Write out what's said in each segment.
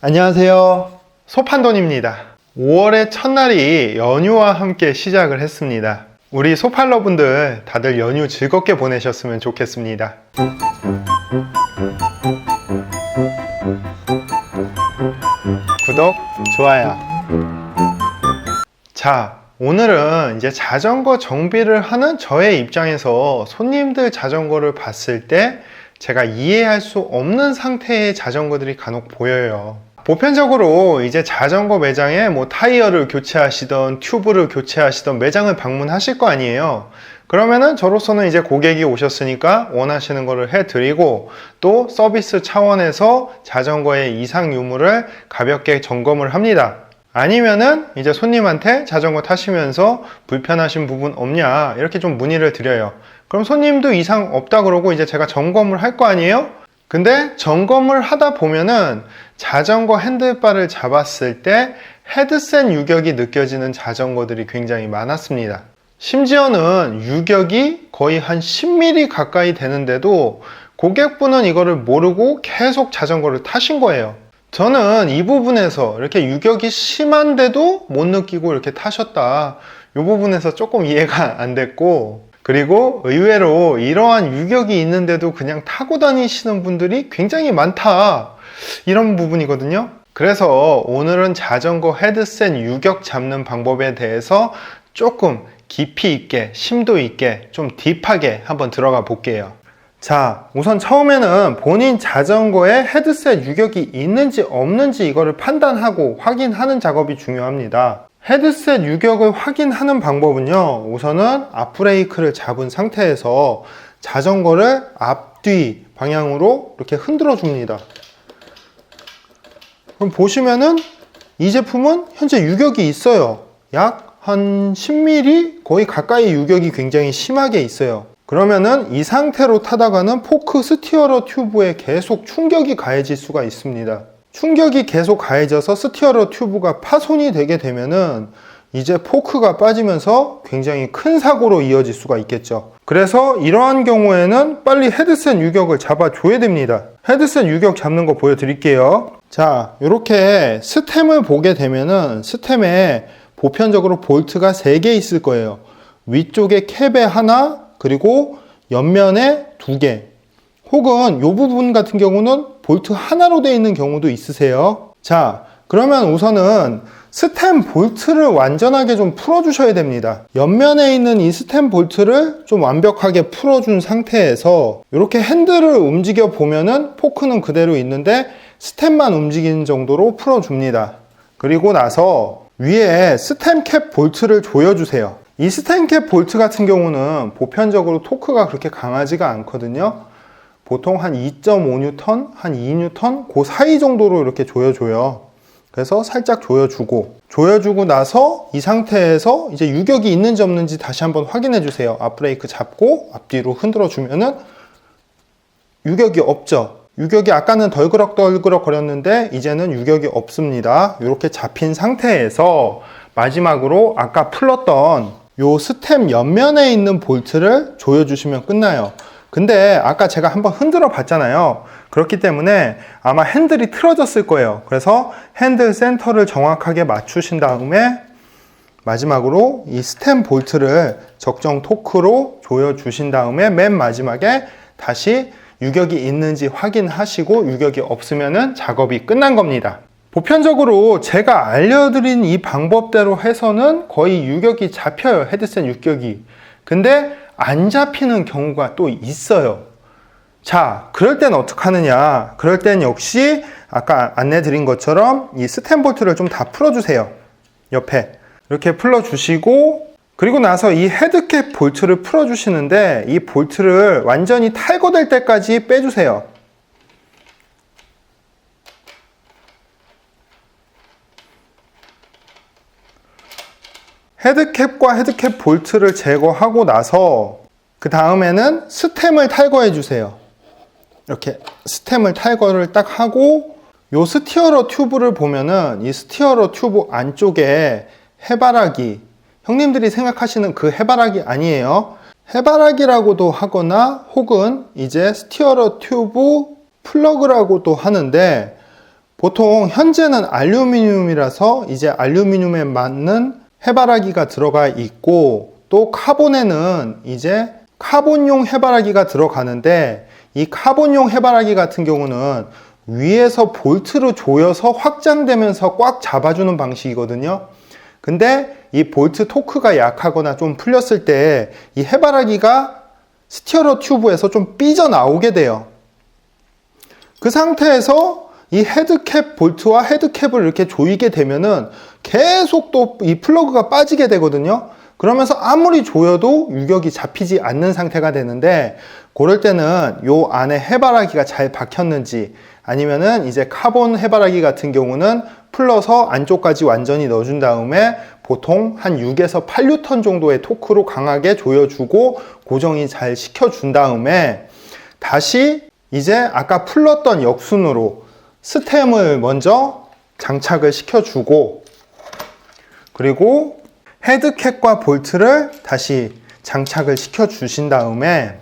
안녕하세요. 소판돈입니다. 5월의 첫날이 연휴와 함께 시작을 했습니다. 우리 소팔러분들 다들 연휴 즐겁게 보내셨으면 좋겠습니다. 구독, 좋아요. 자, 오늘은 이제 자전거 정비를 하는 저의 입장에서 손님들 자전거를 봤을 때 제가 이해할 수 없는 상태의 자전거들이 간혹 보여요. 보편적으로 이제 자전거 매장에 타이어를 교체하시던 튜브를 교체하시던 매장을 방문하실 거 아니에요. 그러면은 저로서는 이제 고객이 오셨으니까 원하시는 거를 해드리고 또 서비스 차원에서 자전거의 이상 유무를 가볍게 점검을 합니다. 아니면은 이제 손님한테 자전거 타시면서 불편하신 부분 없냐 이렇게 좀 문의를 드려요. 그럼 손님도 이상 없다 그러고 이제 제가 점검을 할 거 아니에요? 근데 점검을 하다 보면은 자전거 핸들바를 잡았을 때 헤드셋 유격이 느껴지는 자전거들이 굉장히 많았습니다. 심지어는 유격이 거의 한 10mm 가까이 되는데도 고객분은 이거를 모르고 계속 자전거를 타신 거예요. 저는 이 부분에서 이렇게 유격이 심한데도 못 느끼고 이렇게 타셨다. 이 부분에서 조금 이해가 안 됐고, 그리고 의외로 이러한 유격이 있는데도 그냥 타고 다니시는 분들이 굉장히 많다. 이런 부분이거든요. 그래서 오늘은 자전거 헤드셋 유격 잡는 방법에 대해서 조금 깊이 있게, 심도 있게, 좀 딥하게 한번 들어가 볼게요. 자, 우선 처음에는 본인 자전거에 헤드셋 유격이 있는지 없는지 이거를 판단하고 확인하는 작업이 중요합니다. 헤드셋 유격을 확인하는 방법은요, 우선은 앞브레이크를 잡은 상태에서 자전거를 앞뒤 방향으로 이렇게 흔들어 줍니다. 그럼 보시면은 이 제품은 현재 유격이 있어요. 약 한 10mm 거의 가까이 유격이 굉장히 심하게 있어요. 그러면은 이 상태로 타다가는 포크 스티어러 튜브에 계속 충격이 가해질 수가 있습니다. 충격이 계속 가해져서 스티어러 튜브가 파손이 되게 되면은 이제 포크가 빠지면서 굉장히 큰 사고로 이어질 수가 있겠죠. 그래서 이러한 경우에는 빨리 헤드셋 유격을 잡아줘야 됩니다. 헤드셋 유격 잡는 거 보여드릴게요. 자, 이렇게 스템을 보게 되면은 스템에 보편적으로 볼트가 3개 있을 거예요. 위쪽에 캡에 하나, 그리고 옆면에 2개. 혹은 이 부분 같은 경우는 볼트 하나로 되어 있는 경우도 있으세요. 자, 그러면 우선은 스템 볼트를 완전하게 좀 풀어주셔야 됩니다. 옆면에 있는 이 스템 볼트를 좀 완벽하게 풀어준 상태에서 이렇게 핸들을 움직여 보면은 포크는 그대로 있는데 스템만 움직이는 정도로 풀어줍니다. 그리고 나서 위에 스템 캡 볼트를 조여주세요. 이 스템 캡 볼트 같은 경우는 보편적으로 토크가 그렇게 강하지가 않거든요. 보통 한 2.5N, 한 2N 그 사이 정도로 이렇게 조여줘요. 그래서 살짝 조여주고 나서 이 상태에서 이제 유격이 있는지 없는지 다시 한번 확인해 주세요. 앞브레이크 잡고 앞뒤로 흔들어 주면은 유격이 없죠. 유격이 아까는 덜그럭 거렸는데 이제는 유격이 없습니다. 이렇게 잡힌 상태에서 마지막으로 아까 풀렀던 요 스템 옆면에 있는 볼트를 조여주시면 끝나요. 근데 아까 제가 한번 흔들어 봤잖아요. 그렇기 때문에 아마 핸들이 틀어졌을 거예요. 그래서 핸들 센터를 정확하게 맞추신 다음에 마지막으로 이 스템 볼트를 적정 토크로 조여주신 다음에 맨 마지막에 다시 유격이 있는지 확인하시고 유격이 없으면 작업이 끝난 겁니다. 보편적으로 제가 알려드린 이 방법대로 해서는 거의 유격이 잡혀요. 헤드셋 유격이. 근데 안 잡히는 경우가 또 있어요. 자, 그럴 땐 어떻게 하느냐? 그럴 땐 역시 아까 안내 드린 것처럼 이 스템 볼트를 좀 다 풀어주세요. 옆에 이렇게 풀어주시고, 그리고 나서 이 헤드캡 볼트를 풀어주시는데 이 볼트를 완전히 탈거될 때까지 빼주세요. 헤드캡과 헤드캡 볼트를 제거하고 나서 그 다음에는 스템을 탈거해 주세요. 이렇게 스템을 탈거를 딱 하고 요 스티어러 튜브를 보면은 이 스티어러 튜브 안쪽에 해바라기, 형님들이 생각하시는 그 해바라기 아니에요. 해바라기라고도 하거나 혹은 이제 스티어러 튜브 플러그라고도 하는데 보통 현재는 알루미늄이라서 이제 알루미늄에 맞는 해바라기가 들어가 있고, 또 카본에는 이제 카본용 해바라기가 들어가는데, 이 카본용 해바라기 같은 경우는 위에서 볼트로 조여서 확장되면서 꽉 잡아주는 방식이거든요. 근데 이 볼트 토크가 약하거나 좀 풀렸을 때 이 해바라기가 스티어러 튜브에서 좀 삐져나오게 돼요. 그 상태에서 이 헤드캡 볼트와 헤드캡을 이렇게 조이게 되면은 계속 또 이 플러그가 빠지게 되거든요. 그러면서 아무리 조여도 유격이 잡히지 않는 상태가 되는데, 그럴 때는 요 안에 해바라기가 잘 박혔는지, 아니면은 이제 카본 해바라기 같은 경우는 풀러서 안쪽까지 완전히 넣어준 다음에 보통 한 6에서 8뉴턴 정도의 토크로 강하게 조여주고 고정이 잘 시켜준 다음에 다시 이제 아까 풀렀던 역순으로 스템을 먼저 장착을 시켜주고, 그리고 헤드캡과 볼트를 다시 장착을 시켜주신 다음에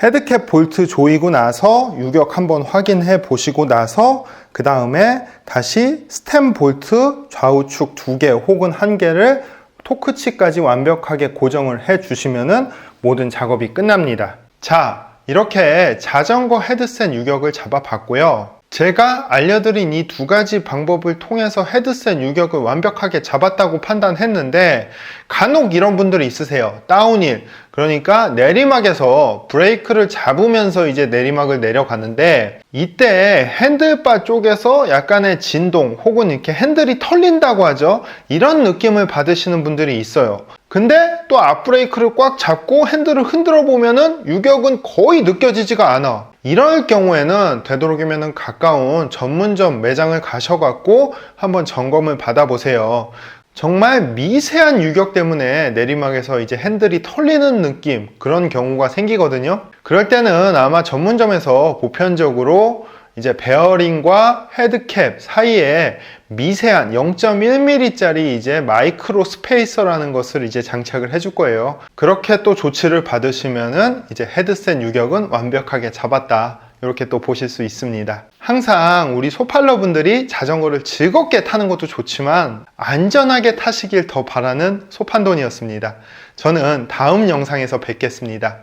헤드캡 볼트 조이고 나서 유격 한번 확인해 보시고 나서 그 다음에 다시 스템 볼트 좌우측 2개 혹은 1개를 토크치까지 완벽하게 고정을 해 주시면은 모든 작업이 끝납니다. 자, 이렇게 자전거 헤드셋 유격을 잡아 봤고요. 제가 알려드린 이 2가지 방법을 통해서 헤드셋 유격을 완벽하게 잡았다고 판단했는데, 간혹 이런 분들이 있으세요. 다운힐, 그러니까 내리막에서 브레이크를 잡으면서 이제 내리막을 내려가는데, 이때 핸들바 쪽에서 약간의 진동 혹은 이렇게 핸들이 털린다고 하죠. 이런 느낌을 받으시는 분들이 있어요. 근데 또 앞브레이크를 꽉 잡고 핸들을 흔들어 보면은 유격은 거의 느껴지지가 않아. 이럴 경우에는 되도록이면 가까운 전문점 매장을 가셔갖고 한번 점검을 받아보세요. 정말 미세한 유격 때문에 내리막에서 이제 핸들이 털리는 느낌, 그런 경우가 생기거든요. 그럴 때는 아마 전문점에서 보편적으로 이제 베어링과 헤드캡 사이에 미세한 0.1mm 짜리 이제 마이크로 스페이서라는 것을 이제 장착을 해줄 거예요. 그렇게 또 조치를 받으시면은 이제 헤드셋 유격은 완벽하게 잡았다, 이렇게 또 보실 수 있습니다. 항상 우리 소팔러 분들이 자전거를 즐겁게 타는 것도 좋지만 안전하게 타시길 더 바라는 소판돈이었습니다. 저는 다음 영상에서 뵙겠습니다.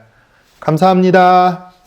감사합니다.